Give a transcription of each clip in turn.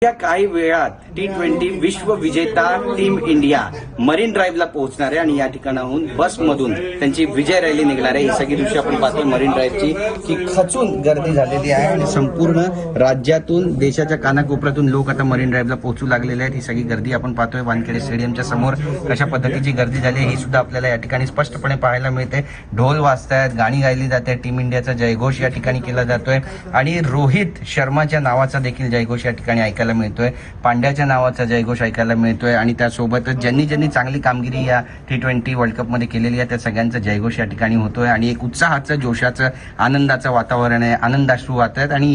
या काही वेळात T20 विश्व विजेता टीम इंडिया मरीन ड्राईव्हला पोहोचणार आहे आणि या ठिकाणाहून बसमधून त्यांची विजय रॅली निघणार आहे। ही सगळी दृश्य आपण पाहतोय मरीन ड्राईव्हची की खचून गर्दी झालेली आहे आणि संपूर्ण राज्यातून देशाच्या कानाकोपऱ्यातून लोक आता मरीन ड्राईव्हला पोहोचू लागलेले आहेत। ही सगळी गर्दी आपण पाहतोय वानखेडे स्टेडियमच्या समोर कशा पद्धतीची गर्दी झाली ही सुद्धा आपल्याला या ठिकाणी स्पष्टपणे पाहायला मिळते। ढोल वाजतायत, गाणी गायली जाते, टीम इंडियाचा जयघोष या ठिकाणी केला जातोय आणि रोहित शर्माच्या नावाचा देखील जयघोष या ठिकाणी ऐकायला मिळतोय, पांड्याच्या नावाचा जयघोष ऐकायला मिळतोय आणि त्यासोबतच ज्यांनी चांगली कामगिरी या T20 वर्ल्ड कप मध्ये केलेली आहे त्या सगळ्यांचा जयघोष या ठिकाणी होतोय आणि एक उत्साहाचं, जोशाचं, आनंदाचं वातावरण आहे, आनंदाश्रू वाहत आहेत आणि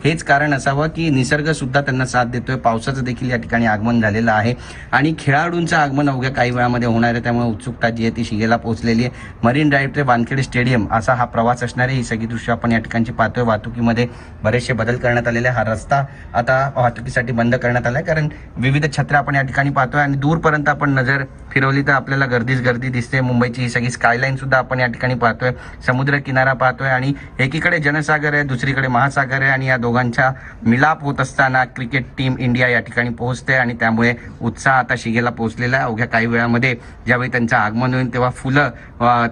हेच कारण असावं की निसर्ग सुद्धा त्यांना साथ देतोय। पावसाचं देखील या ठिकाणी आगमन झालेलं आहे आणि खेळाडूंचं आगमन अवघ्या काही वेळामध्ये होणार आहे, त्यामुळे उत्सुकता जी आहे ती शिगेला पोहोचलेली आहे। मरीन ड्राईव्ह ते वानखेडे स्टेडियम असा हा प्रवास असणार आहे। ही सगळी दृश्य आपण या ठिकाणची पाहतोय। वाहतुकीमध्ये बरेचसे बदल करण्यात आलेले, हा रस्ता आता वाहतुकीसाठी बंद करण्यात आलाय कारण विविध छत्र्या आपण या ठिकाणी पाहतोय आणि दूरपर्यंत आपण नजर फिरवली तर आपल्याला गर्दीच गर्दी दिसते। मुंबईची ही सगळी स्कायलाईन सुद्धा आपण या ठिकाणी पाहतोय, समुद्र किनारा पाहतोय आणि एकीकडे जनसागर आहे, दुसरीकडे महासागर आहे आणि या दोघांचा मिलाप होत असताना क्रिकेट टीम इंडिया या ठिकाणी पोहोचते आणि त्यामुळे उत्साह आता शिगेला पोहोचलेला आहे। अवघ्या काही वेळामध्ये ज्यावेळी त्यांचं आगमन होईल तेव्हा फुलं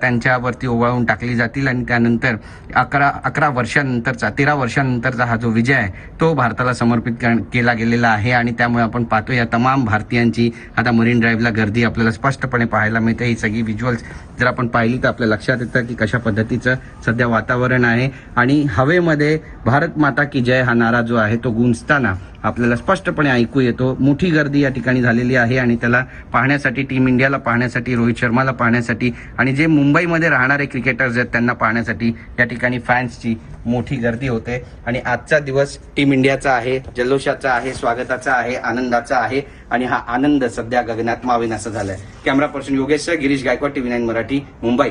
त्यांच्यावरती ओवाळून टाकली जातील आणि त्यानंतर 13 वर्षांनंतरचा हा जो विजय आहे तो भारताला समर्पित केला गेलेला आहे आणि त्यामुळे आपण पाहतो या तमाम भारतीयांची आता मरीन ड्राईव्हला गर्दी आपल्याला स्पष्टपणे पाहायला मिळते। ही सगळी व्हिज्युअल्स जर आपण पाहिली तर आपल्या लक्षात येतं की कशा पद्धतीचं सध्या वातावरण आहे आणि हवेमध्ये भारत माता की जय हा नारा जो आहे तो गुंजताना आपल्याला स्पष्टपणे ऐकू येतो। मोठी गर्दी या ठिकाणी झालेली आहे आणि त्याला पाहण्यासाठी, टीम इंडियाला पाहण्यासाठी, रोहित शर्माला पाहण्यासाठी आणि जे मुंबईमध्ये राहणारे क्रिकेटर्स आहेत त्यांना पाहण्यासाठी या ठिकाणी फॅन्सची मोठी गर्दी होते आणि आजचा दिवस टीम इंडियाचा आहे, जल्लोषाचा आहे, स्वागताचा आहे, आनंदाचा आहे आणि हा आनंद सध्या गगनात मावेनासा झालाय। Camera person Yogesh, Girish Gaikwad, TV9 Marathi, Mumbai.